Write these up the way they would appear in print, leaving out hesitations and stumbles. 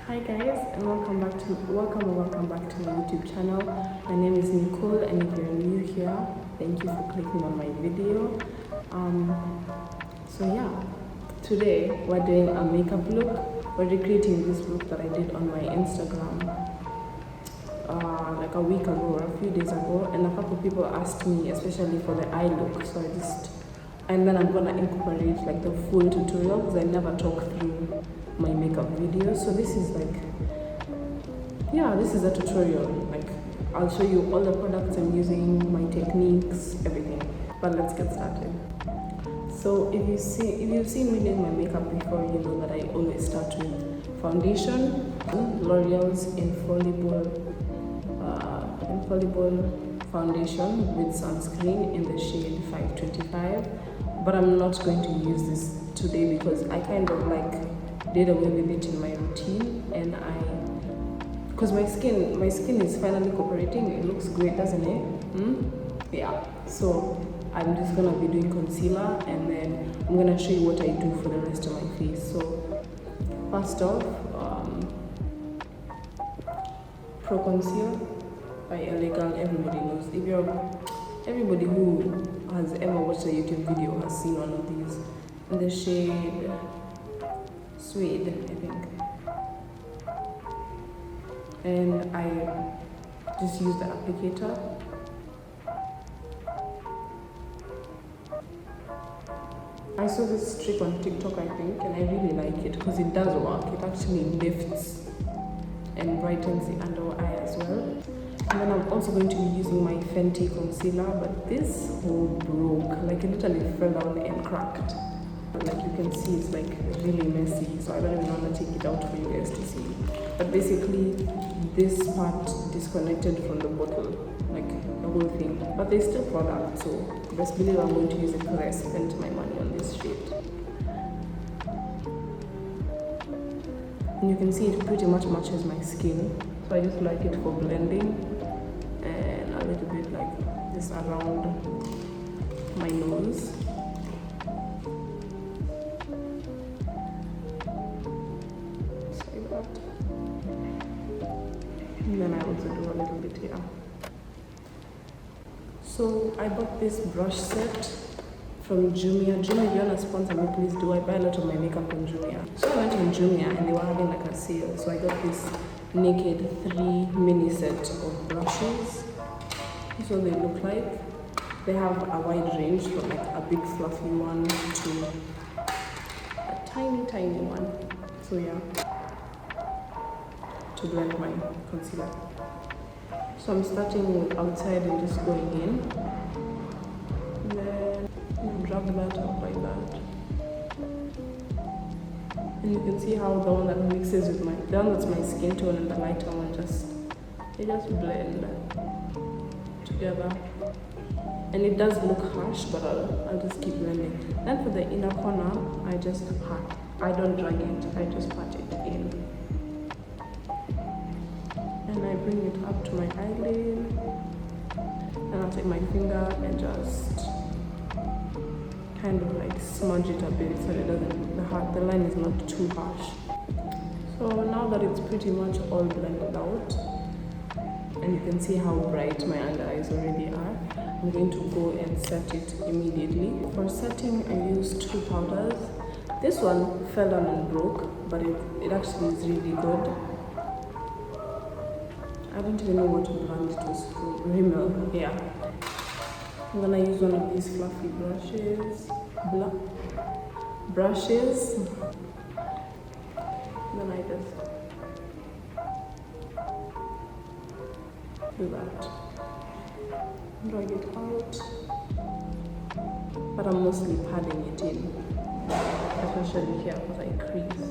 Hi guys, and welcome back to my YouTube channel. My name is Nicole, and if you're new here, thank you for clicking on my video. So yeah, today we're doing a makeup look. We're recreating this look that I did on my Instagram like a week ago or a few days ago, and a couple of people asked me, especially for the eye look. So and then I'm gonna incorporate like the full tutorial because I never talk through my makeup videos. So this is a tutorial. Like, I'll show you all the products I'm using, my techniques, everything. But let's get started. So if you've seen me doing my makeup before, you know that I always start with foundation, L'Oreal's infallible foundation with sunscreen in the shade 525. But I'm not going to use this today because I kind of did away with it in my routine, and because my skin is finally cooperating. It looks great, doesn't it? Yeah. So I'm just gonna be doing concealer, and then I'm gonna show you what I do for the rest of my face. So first off, Pro Conceal by Elegant. Everybody knows. Everybody who has ever watched a YouTube video has seen one of these in the shade Suede, I think. And I just use the applicator. I saw this trick on TikTok, I think, and I really like it because it does work. It actually lifts and brightens the under eye as well. And then I'm also going to be using my Fenty concealer, but this whole broke. Like, it literally fell down and cracked. Like you can see, it's like really messy, so I don't even want to take it out for you guys to see. But basically, this part disconnected from the bottle, like the whole thing. But there's still product, so best believe I'm going to use it because I spent my money on this shade. And you can see it pretty much matches my skin, so I just like it for blending, and a little bit like this around my nose. And then I also do a little bit here. So I bought this brush set from Jumia. Jumia, if you want to sponsor me, please do. I buy a lot of my makeup on Jumia. So I went on Jumia and they were having like a sale. So I got this Naked 3 mini set of brushes. This is what they look like. They have a wide range from like a big fluffy one to a tiny one. So yeah, to blend my concealer. So I'm starting with outside and just going in. And then drag that up like that. And you can see how the one that mixes with the one that's my skin tone and the lighter one they just blend together. And it does look harsh, but I'll just keep blending. Then for the inner corner, I just pat. I don't drag it, I just pat it in. And I bring it up to my eyelid, and I'll take my finger and just kind of like smudge it a bit so it doesn't, the line is not too harsh. So now that it's pretty much all blended out, and you can see how bright my under eyes already are, I'm going to go and set it immediately. For setting, I use 2 powders. This one fell down and broke, but it actually is really good. I don't even know what brand it was from. Rimmel, yeah. I'm gonna use one of these fluffy brushes. Then I just do that. Drag it out. But I'm mostly padding it in, especially here because I crease.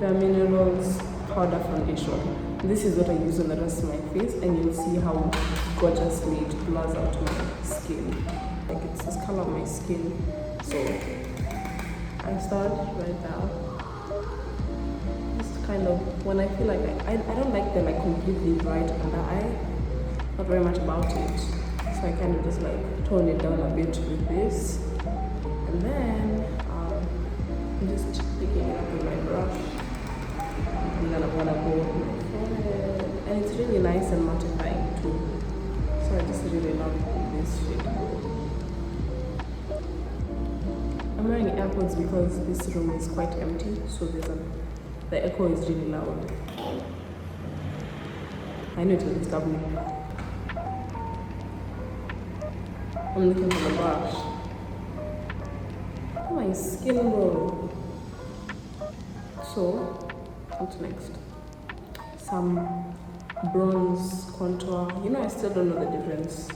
The Minerals powder foundation. This is what I use on the rest of my face, and you'll see how gorgeously it blurs out my skin. Like, it's this color of my skin. So I start right now. Just kind of, when I feel like I don't like the like completely bright under eye. Not very much about it. So I kind of just like tone it down a bit with this. And then I'm just picking it up with my brush. this shade go. I'm wearing AirPods because this room is quite empty, so the echo is really loud. I know it will disturb me. I'm looking for the brush. Oh, my skin though. So, what's next? Some bronze contour. You know, I still don't know the difference.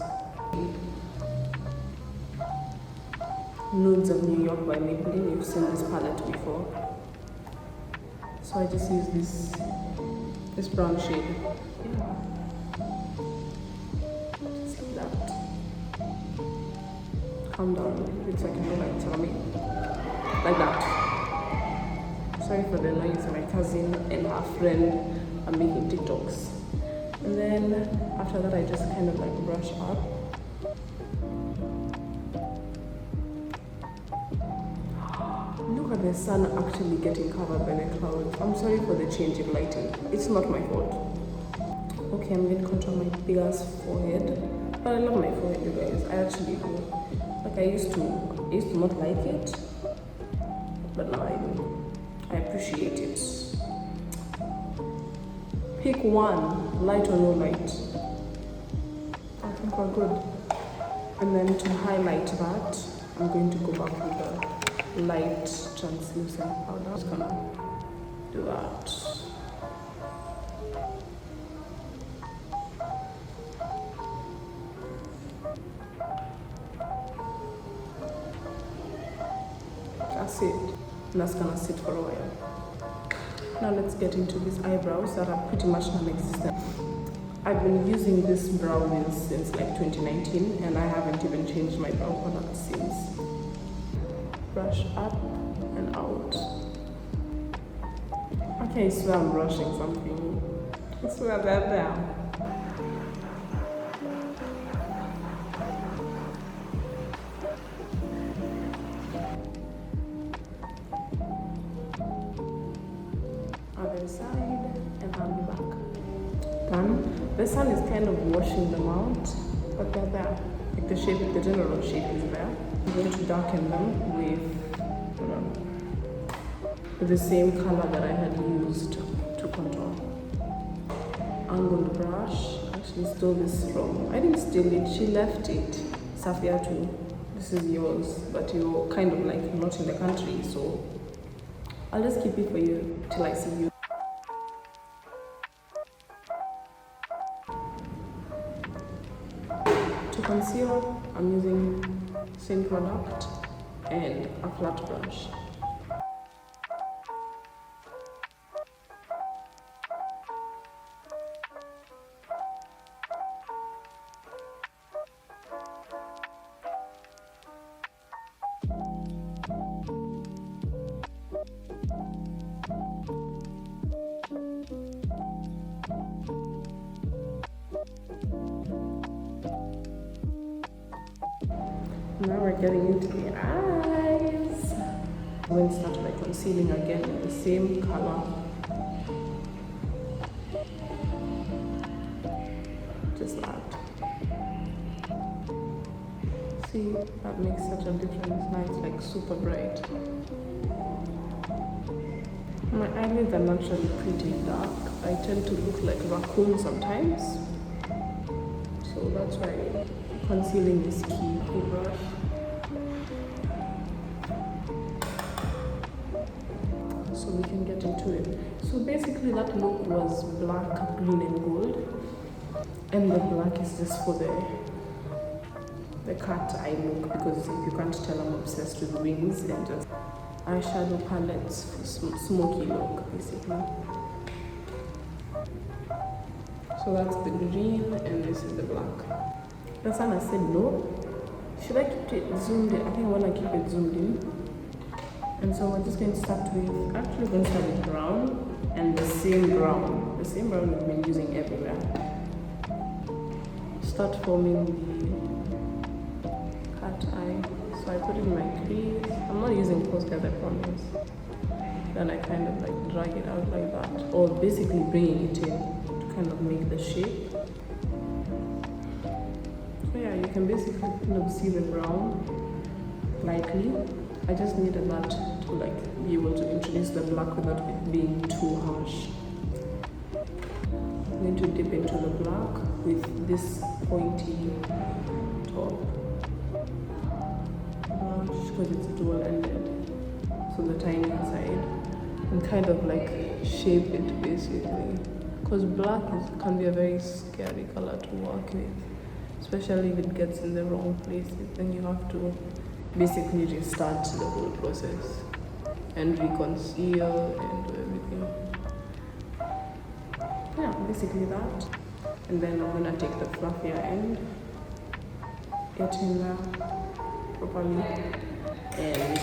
Nudes of New York by Maybelline. You've seen this palette before. So I just use this brown shade. Yeah. Just like that. Calm down a little bit so I can go like tell me. Like that. Sorry for the noise. My cousin and her friend are making TikToks. And then after that I just kind of like brush up. Look at the sun actually getting covered by the clouds. I'm sorry for the change in lighting. It's not my fault. Okay, I'm going to contour my big ass forehead. But I love my forehead, you guys. I actually do. Like I used to not like it. But now I do. I appreciate it. Pick one, light or no light. I think we're good. And then to highlight that, I'm going to go back with the light translucent powder. I'm just gonna do that. That's it. And that's gonna sit for a while. Now let's get into these eyebrows that are pretty much non-existent. I've been using this brow lens since like 2019 and I haven't even changed my brow product since. Brush up and out. Okay, I swear I'm brushing something. I swear they're there. Other side, and I'll be back. Done. The sun is kind of washing them out, but they're there. Like the shape, the general shape is there. I'm going to darken them with the same color that I had used to contour. Angled brush. Actually stole this from, I didn't steal it, she left it. Safia too. This is yours, but you're kind of like not in the country, so I'll just keep it for you till I see you. To conceal, I'm using same product and a flat brush. Now we're getting into the eyes. I'm going to start by concealing again in the same color. Just that. See, that makes such a difference. Now it's like super bright. My eyelids are naturally pretty dark. I tend to look like a raccoon sometimes. So that's why concealing is key. Brush. So we can get into it. So basically that look was black, green and gold. And the black is just for the cat eye look, because if you can't tell, I'm obsessed with wings and just eyeshadow palettes for smoky look basically. So that's the green and this is the black. The sun has said no. Should I keep it zoomed in? I think I want to keep it zoomed in. And so we're just going to start with, actually going to start with brown and the same brown we've been using everywhere. Start forming the cat eye. So I put it in my crease. I'm not using Posca, I promise. Then I kind of like drag it out like that, or basically bringing it in to kind of make the shape. So yeah, you can basically kind of see the brown lightly. I just needed that to like be able to introduce the black without it being too harsh. I'm going to dip into the black with this pointy top brush because it's dual-ended, so the tiny side, and kind of like shape it basically. Because black can be a very scary color to work with, especially if it gets in the wrong places. Then you have to basically restart the whole process and reconceal and do everything. Yeah, basically that. And then I'm gonna take the fluffier end, get in there properly, and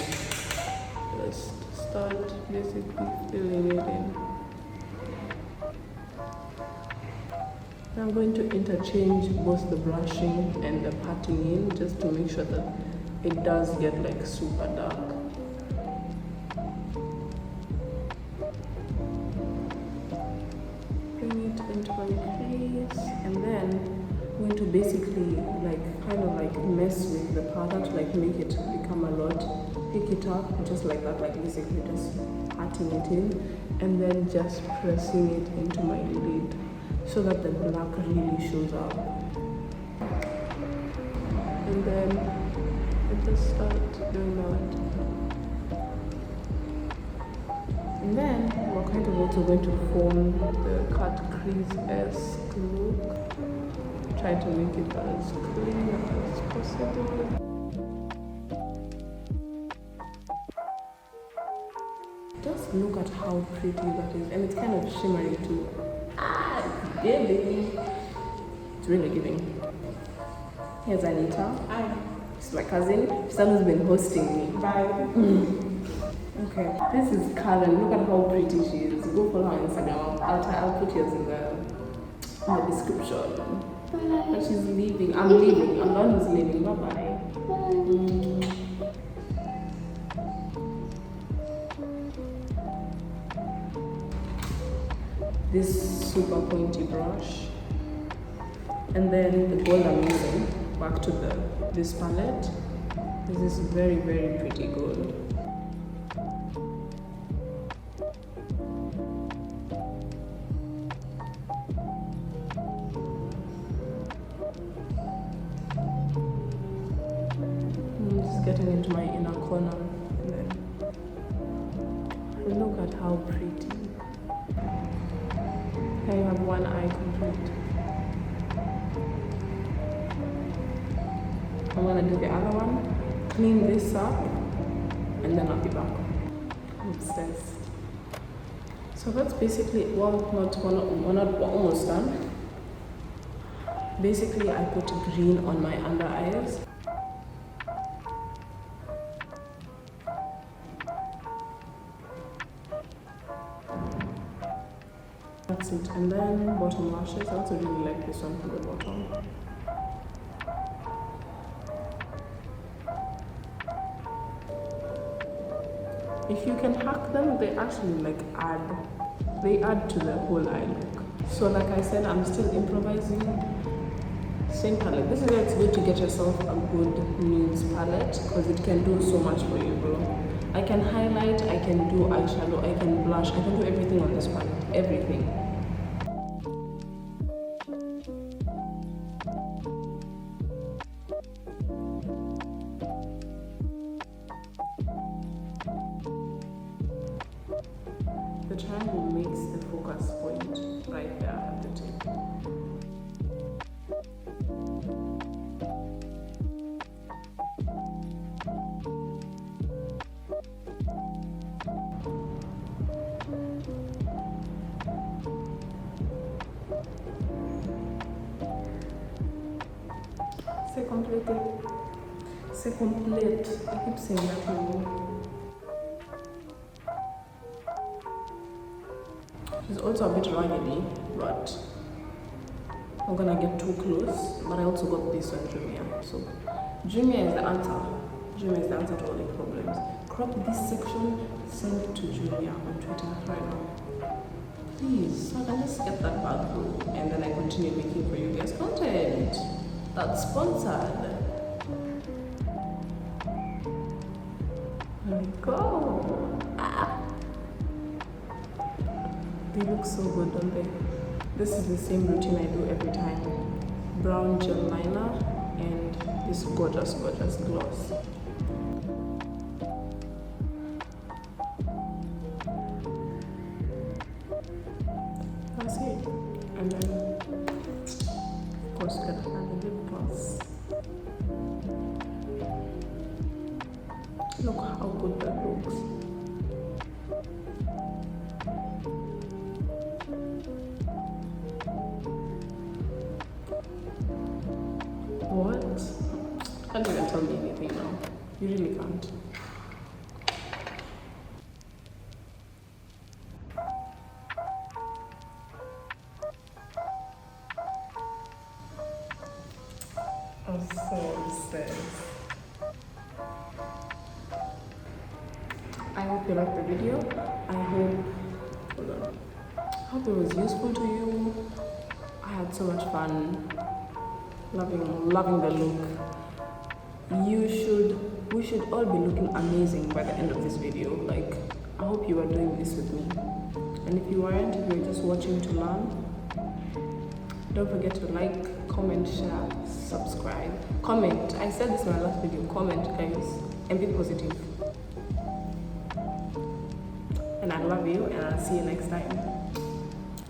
just start basically filling it in. I'm going to interchange both the brushing and the patting in just to make sure that it does get like super dark. Bring it into my crease, and then I'm going to basically like kind of like mess with the powder to like make it become a lot. Pick it up just like that, like basically just patting it in, and then just pressing it into my lid so that the black really shows up. And then I just start doing that. And then we're kind of also going to form the cut crease-esque look. Try to make it as clean as possible. Just look at how pretty that is, and it's kind of shimmery too. Ah, baby! It's really giving. Here's Anita. Hi. She's my cousin. She's always been hosting me. Bye. Okay. This is Karen. Look at how pretty she is. Go follow her on Instagram. I'll put yours in the description. Bye. And she's leaving. I'm leaving. I'm the one who's leaving. Bye bye. This super pointy brush, and then the gold I'm using back to this palette. This is very, very pretty gold. I'm just getting into my inner corner, and then look at how pretty. I have one eye complete. I'm gonna do the other one, clean this up, and then I'll be back. I'm obsessed. So that's basically, well, we're not almost done. Basically, I put green on my under eyes. That's it. And then bottom lashes. I also really like this one for the bottom. If you can hack them, they actually add to the whole eye look. So like I said, I'm still improvising. Same palette. This is where it's good to get yourself a good nudes palette because it can do so much for you, bro. I can highlight, I can do eyeshadow, I can blush, I can do everything on this palette. Everything. The triangle makes the focus point right there at the tip. C'est complete. I keep saying that now. It's also a bit raggedy, but I'm gonna get too close. But I also got this on Jumia. So Jumia is the answer. Jumia is the answer to all your problems. Crop this section, send it to Jumia on Twitter right now. Please, so I can just get that bag through and then I continue making for you guys content. Not sponsored. There we go. They look so good, don't they? This is the same routine I do every time. Brown gel liner and this gorgeous gloss. That's it. And then, of course, gotta add a lip gloss. Look how good that looks. What? Can't even tell me anything now. You really can't. I'm so obsessed. I hope you liked the video. I hope it was useful to you. I had so much fun. Loving the look. We should all be looking amazing by the end of this video. Like, I hope you are doing this with me. And if you aren't, if you're just watching to learn, don't forget to like, comment, share, subscribe. Comment. I said this in my last video. Comment, guys, and be positive. And I love you, and I'll see you next time.